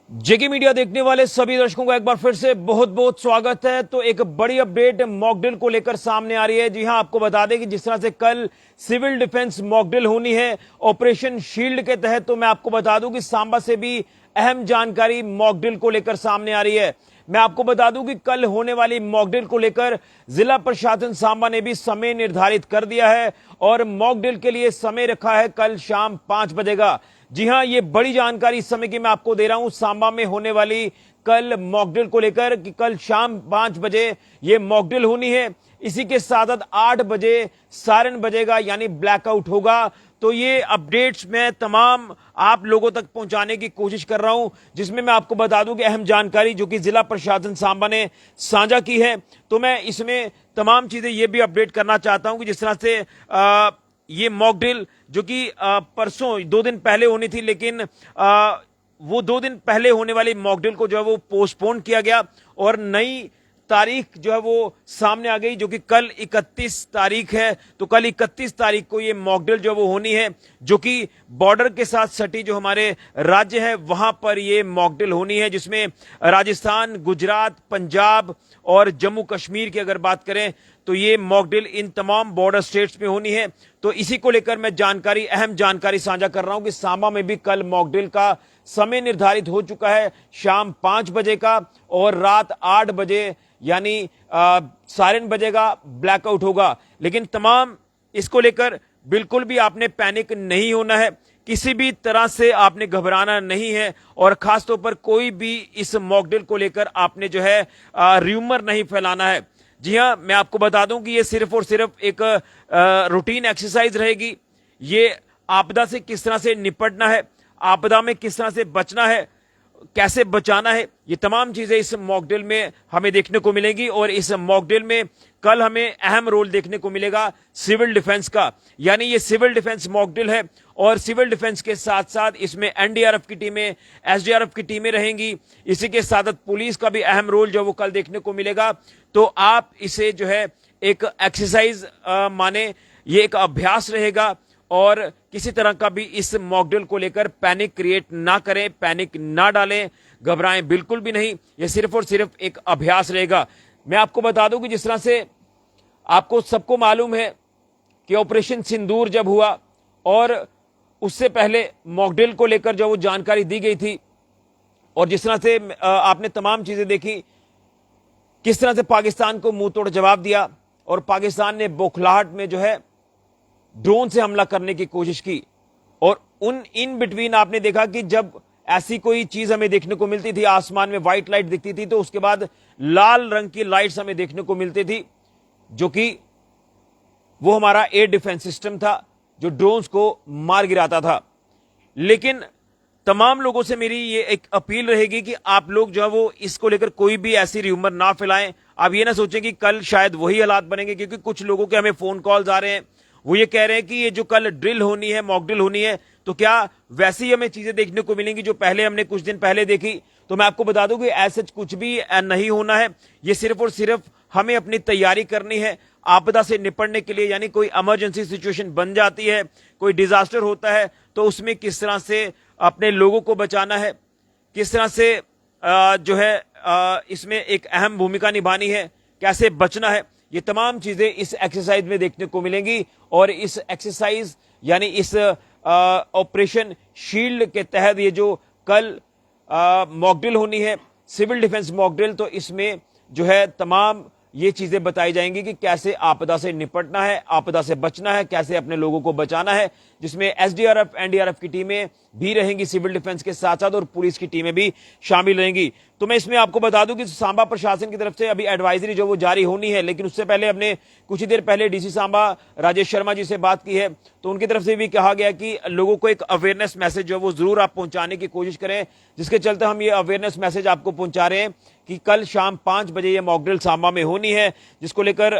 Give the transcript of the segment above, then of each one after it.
जेके media देखने वाले सभी दर्शकों का एक बार फिर से बहुत बहुत स्वागत है। तो एक बड़ी अपडेट मॉकड्रिल को लेकर सामने आ रही है। जी हां, आपको बता दें कि जिस तरह से कल सिविल डिफेंस मॉकड्रिल होनी है ऑपरेशन शील्ड के तहत, तो मैं आपको बता दूं कि सांबा से भी अहम जानकारी मॉकड्रिल को लेकर सामने आ रही है। मैं आपको बता दूं कि कल होने वाली मॉकड्रिल को लेकर जिला प्रशासन सांबा ने भी समय निर्धारित कर दिया है और मॉकड्रिल के लिए समय रखा है कल शाम 5 बजे का। जी हां, ये बड़ी जानकारी इस समय की मैं आपको दे रहा हूं सांबा में होने वाली कल मॉकड्रिल को लेकर कि कल शाम 5 बजे ये मॉकड्रिल होनी है। इसी के साथ साथ 8 बजे सायरन बजेगा यानी ब्लैकआउट होगा। तो ये अपडेट्स मैं तमाम आप लोगों तक पहुंचाने की कोशिश कर रहा हूं, जिसमें मैं आपको बता दूं कि अहम जानकारी जो कि जिला प्रशासन सांबा ने साझा की है। तो मैं इसमें तमाम चीजें ये भी अपडेट करना चाहता हूं कि जिस तरह से ये मॉकड्रिल जो कि परसों 2 दिन पहले होनी थी, लेकिन वो 2 दिन पहले होने वाली मॉकड्रिल को जो है वो पोस्टपोन किया गया और नई तारीख जो है वो सामने आ गई, जो कि कल 31 तारीख है। तो कल 31 तारीख को ये मॉकड्रिल जो वो होनी है, जो कि बॉर्डर के साथ सटी जो हमारे राज्य है वहां पर ये मॉकड्रिल होनी है, जिसमें राजस्थान, गुजरात, पंजाब और जम्मू कश्मीर की अगर बात करें तो ये मॉकड्रिल इन तमाम बॉर्डर स्टेट्स में होनी है। तो इसी को लेकर मैं अहम जानकारी साझा कर रहा हूं कि सांबा में भी कल मॉकड्रिल का समय निर्धारित हो चुका है शाम 5 बजे का और रात 8 बजे यानी सायरन बजेगा, ब्लैकआउट होगा। लेकिन तमाम इसको लेकर बिल्कुल भी आपने पैनिक नहीं होना है, किसी भी तरह से आपने घबराना नहीं है और खासतौर पर कोई भी इस मॉकड्रिल को लेकर आपने जो है र्यूमर नहीं फैलाना है। जी हां, मैं आपको बता दूं कि ये सिर्फ और सिर्फ एक रूटीन एक्सरसाइज रहेगी। ये आपदा से किस तरह से निपटना है, आपदा में किस तरह से बचना है, कैसे बचाना है, ये तमाम चीजें इस मॉकड्रिल में हमें देखने को मिलेंगी। और इस मॉकड्रिल में कल हमें अहम रोल देखने को मिलेगा सिविल डिफेंस का, यानी ये सिविल डिफेंस मॉकड्रिल है और सिविल डिफेंस के साथ साथ इसमें एनडीआरएफ की टीमें, एसडीआरएफ की टीमें रहेंगी। इसी के साथ साथ पुलिस का भी अहम रोल जो वो कल देखने को मिलेगा। तो आप इसे जो है एक एक्सरसाइज माने, ये एक अभ्यास रहेगा और किसी तरह का भी इस मॉकड्रिल को लेकर पैनिक क्रिएट ना करें, पैनिक ना डालें, घबराएं बिल्कुल भी नहीं। ये सिर्फ और सिर्फ एक अभ्यास रहेगा। मैं आपको बता दूं कि जिस तरह से आपको सबको मालूम है कि ऑपरेशन सिंदूर जब हुआ और उससे पहले मॉकड्रिल को लेकर जो वो जानकारी दी गई थी और जिस तरह से आपने तमाम चीजें देखी, किस तरह से पाकिस्तान को मुंह तोड़ जवाब दिया और पाकिस्तान ने बौखलाहट में जो है ड्रोन से हमला करने की कोशिश की। और उन इन बिटवीन आपने देखा कि जब ऐसी कोई चीज हमें देखने को मिलती थी, आसमान में व्हाइट लाइट दिखती थी, तो उसके बाद लाल रंग की लाइट्स हमें देखने को मिलती थी, जो कि वो हमारा एयर डिफेंस सिस्टम था जो ड्रोन्स को मार गिराता था। लेकिन तमाम लोगों से मेरी ये एक अपील रहेगी कि आप लोग जो है वो इसको लेकर कोई भी ऐसी र्यूमर ना फैलाएं। आप ये ना सोचें कि कल शायद वही हालात बनेंगे, क्योंकि कुछ लोगों के हमें फोन कॉल्स आ रहे हैं, वो ये कह रहे हैं कि ये जो कल ड्रिल होनी है, मॉकड्रिल होनी है, तो क्या वैसे ही हमें चीजें देखने को मिलेंगी जो पहले हमने कुछ दिन पहले देखी। तो मैं आपको बता दूं कि ऐसा कुछ भी नहीं होना है। ये सिर्फ और सिर्फ हमें अपनी तैयारी करनी है आपदा से निपटने के लिए, यानी कोई इमरजेंसी सिचुएशन बन जाती है, कोई डिजास्टर होता है, तो उसमें किस तरह से अपने लोगों को बचाना है, किस तरह से जो है इसमें एक अहम भूमिका निभानी है, कैसे बचना है, ये तमाम चीजें इस एक्सरसाइज में देखने को मिलेंगी। और इस एक्सरसाइज यानी इस ऑपरेशन शील्ड के तहत ये जो कल मॉकड्रिल होनी है, सिविल डिफेंस मॉकड्रिल, तो इसमें जो है तमाम ये चीजें बताई जाएंगी कि कैसे आपदा से निपटना है, आपदा से बचना है, कैसे अपने लोगों को बचाना है, जिसमें एसडीआरएफ, एनडीआरएफ की टीमें भी रहेंगी सिविल डिफेंस के साथ साथ और पुलिस की टीमें भी शामिल रहेंगी। तो मैं इसमें आपको बता दूं कि सांबा प्रशासन की तरफ से अभी एडवाइजरी जो वो जारी होनी है, लेकिन उससे पहले हमने कुछ ही देर पहले डीसी सांबा राजेश शर्मा जी से बात की है, तो उनकी तरफ से भी कहा गया कि लोगों को एक अवेयरनेस मैसेज जो वो जरूर आप पहुंचाने की कोशिश करें, जिसके चलते हम ये अवेयरनेस मैसेज आपको पहुंचा रहे हैं कि कल शाम 5 बजे ये मॉकड्रिल सांबा में होनी है, जिसको लेकर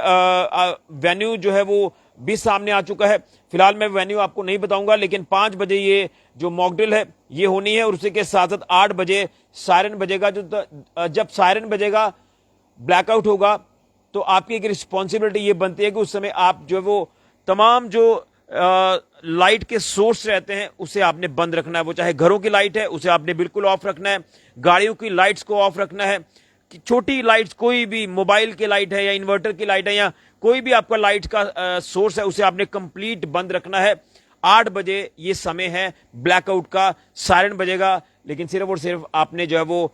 वेन्यू जो है वो भी सामने आ चुका है। फिलहाल मैं वेन्यू आपको नहीं बताऊंगा, लेकिन 5 बजे ये जो मॉकड्रिल है ये होनी है और उसी के साथ साथ 8 बजे सायरन बजेगा। जब सायरन बजेगा, ब्लैकआउट होगा, तो आपकी एक रिस्पॉन्सिबिलिटी ये बनती है कि उस समय आप जो वो तमाम जो लाइट के सोर्स रहते हैं उसे आपने बंद रखना है। वो चाहे घरों की लाइट है उसे आपने बिल्कुल ऑफ रखना है, गाड़ियों की लाइट्स को ऑफ रखना है, कि छोटी लाइट्स कोई भी मोबाइल की लाइट है या इन्वर्टर की लाइट है या कोई भी आपका लाइट का सोर्स है उसे आपने कंप्लीट बंद रखना है। 8 बजे ये समय है ब्लैकआउट का, सायरन बजेगा, लेकिन सिर्फ और सिर्फ आपने जो है वो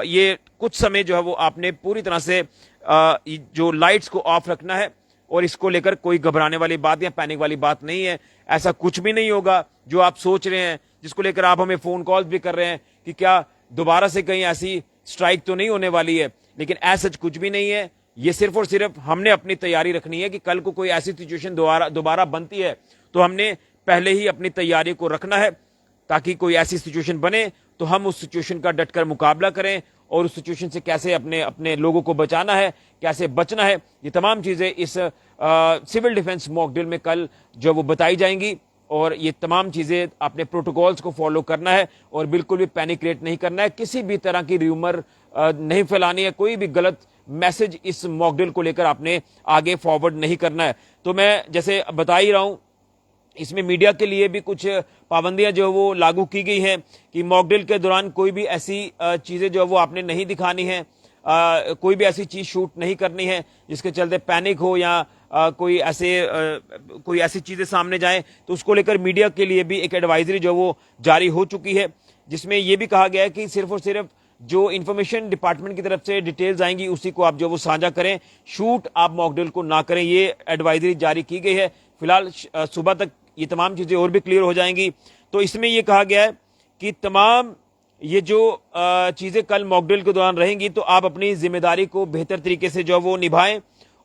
ये कुछ समय जो है वो आपने पूरी तरह से जो लाइट्स को ऑफ रखना है। और इसको लेकर कोई घबराने वाली बात या पैनिक वाली बात नहीं है। ऐसा कुछ भी नहीं होगा जो आप सोच रहे हैं, जिसको लेकर आप हमें फोन कॉल्स भी कर रहे हैं कि क्या दोबारा से कहीं ऐसी स्ट्राइक तो नहीं होने वाली है, लेकिन ऐसा कुछ भी नहीं है। ये सिर्फ और सिर्फ हमने अपनी तैयारी रखनी है कि कल को कोई ऐसी सिचुएशन दोबारा बनती है तो हमने पहले ही अपनी तैयारी को रखना है, ताकि कोई ऐसी सिचुएशन बने तो हम उस सिचुएशन का डटकर मुकाबला करें और उस सिचुएशन से कैसे अपने लोगों को बचाना है, कैसे बचना है, ये तमाम चीजें इस सिविल डिफेंस मॉक ड्रिल में कल जो वो बताई जाएंगी। और ये तमाम चीजें आपने प्रोटोकॉल्स को फॉलो करना है और बिल्कुल भी पैनिक क्रिएट नहीं करना है, किसी भी तरह की र्यूमर नहीं फैलानी है, कोई भी गलत मैसेज इस मॉक ड्रिल को लेकर आपने आगे फॉरवर्ड नहीं करना है। तो मैं जैसे बता ही रहा हूं, इसमें मीडिया के लिए भी कुछ पाबंदियां जो वो लागू की गई हैं कि मॉक ड्रिल के दौरान कोई भी ऐसी चीजें जो वो आपने नहीं दिखानी है, कोई भी ऐसी चीज शूट नहीं करनी है जिसके चलते पैनिक हो या कोई ऐसी चीजें सामने जाए। तो उसको लेकर मीडिया के लिए भी एक एडवाइजरी जो वो जारी हो चुकी है, जिसमें ये भी कहा गया है कि सिर्फ और सिर्फ जो इंफॉर्मेशन डिपार्टमेंट की तरफ से डिटेल्स आएंगी उसी को आप जो वो साझा करें, शूट आप मॉक ड्रिल को ना करें। ये एडवाइजरी जारी की गई है। फिलहाल सुबह तक ये तमाम चीजें और भी क्लियर हो जाएंगी। तो इसमें यह कहा गया है कि तमाम ये जो चीजें कल मॉक ड्रिल के दौरान रहेंगी तो आप अपनी जिम्मेदारी को बेहतर तरीके से जो वो निभाएं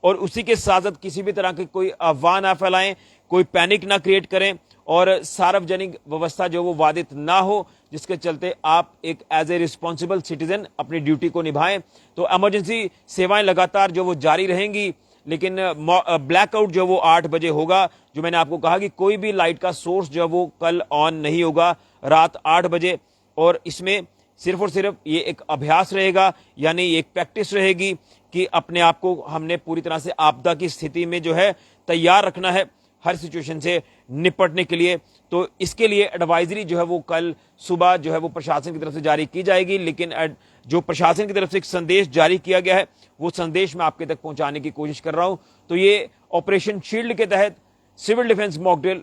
और उसी के साथ साथ किसी भी तरह की कोई अफवाह ना फैलाएं, कोई पैनिक ना क्रिएट करें और सार्वजनिक व्यवस्था जो वो बाधित ना हो, जिसके चलते आप एक एज ए रिस्पॉन्सिबल सिटीजन अपनी ड्यूटी को निभाएं। तो इमरजेंसी सेवाएं लगातार जो वो जारी रहेंगी, लेकिन ब्लैकआउट जो वो 8 बजे होगा। जो मैंने आपको कहा कि कोई भी लाइट का सोर्स जो वो कल ऑन नहीं होगा रात 8 बजे। और इसमें सिर्फ और सिर्फ ये एक अभ्यास रहेगा, यानी एक प्रैक्टिस रहेगी कि अपने आप को हमने पूरी तरह से आपदा की स्थिति में जो है तैयार रखना है हर सिचुएशन से निपटने के लिए। तो इसके लिए एडवाइजरी जो है वो कल सुबह जो है वो प्रशासन की तरफ से जारी की जाएगी। लेकिन जो प्रशासन की तरफ से एक संदेश जारी किया गया है वो संदेश मैं आपके तक पहुंचाने की कोशिश कर रहा हूं। तो ये ऑपरेशन शील्ड के तहत सिविल डिफेंस मॉक ड्रिल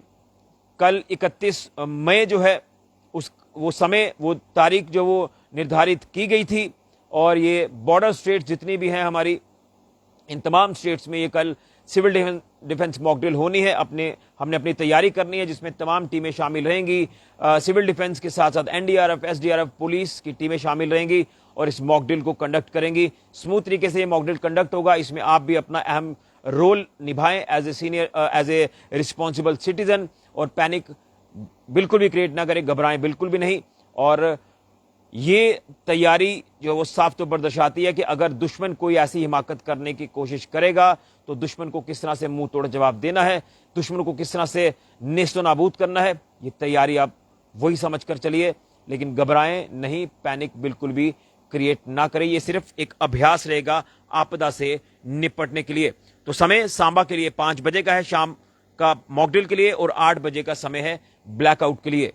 कल 31 मई जो है वो समय, वो तारीख जो वो निर्धारित की गई थी। और ये बॉर्डर स्टेट्स जितनी भी हैं हमारी, इन तमाम स्टेट्स में ये कल सिविल डिफेंस मॉक ड्रिल होनी है। हमने अपनी तैयारी करनी है, जिसमें तमाम टीमें शामिल रहेंगी। सिविल डिफेंस के साथ साथ एनडीआरएफ, एसडीआरएफ, पुलिस की टीमें शामिल रहेंगी और इस मॉक ड्रिल को कंडक्ट करेंगी। स्मूथ तरीके से ये मॉक ड्रिल कंडक्ट होगा। इसमें आप भी अपना अहम रोल निभाएं एज ए रिस्पॉन्सिबल सिटीजन, और पैनिक बिल्कुल भी क्रिएट ना करें, घबराएं बिल्कुल भी नहीं। और ये तैयारी जो वो साफ तौर पर दर्शाती है कि अगर दुश्मन कोई ऐसी हिमाकत करने की कोशिश करेगा तो दुश्मन को किस तरह से मुंह तोड़ जवाब देना है, दुश्मन को किस तरह से नेस्तो नाबूद करना है। ये तैयारी आप वही समझ कर चलिए, लेकिन घबराएं नहीं, पैनिक बिल्कुल भी क्रिएट ना करें। ये सिर्फ एक अभ्यास रहेगा आपदा से निपटने के लिए। तो समय सांबा के लिए 5 बजे का है शाम का मॉक ड्रिल के लिए, और 8 बजे का समय है ब्लैकआउट के लिए।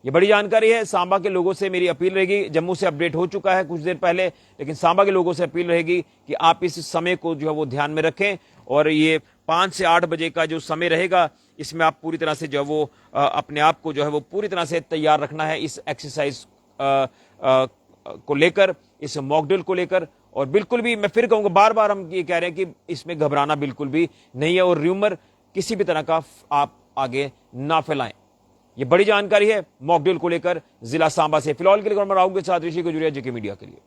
ये बड़ी जानकारी है। सांबा के लोगों से मेरी अपील रहेगी, जम्मू से अपडेट हो चुका है कुछ देर पहले, लेकिन सांबा के लोगों से अपील रहेगी कि आप इस समय को जो है वो ध्यान में रखें। और ये 5 से 8 बजे का जो समय रहेगा, इसमें आप पूरी तरह से जो है वो अपने आप को जो है वो पूरी तरह से तैयार रखना है इस एक्सरसाइज को लेकर, इस मॉक ड्रिल को लेकर। और बिल्कुल भी, मैं फिर कहूंगा, बार बार हम ये कह रहे हैं कि इसमें घबराना बिल्कुल भी नहीं है, और र्यूमर किसी भी तरह का आप आगे ना फैलाएं। ये बड़ी जानकारी है मॉक ड्रिल को लेकर जिला सांबा से। फिलहाल के लिए मैं राहुल के साथ ऋषि गुजरिया, जेके मीडिया के लिए।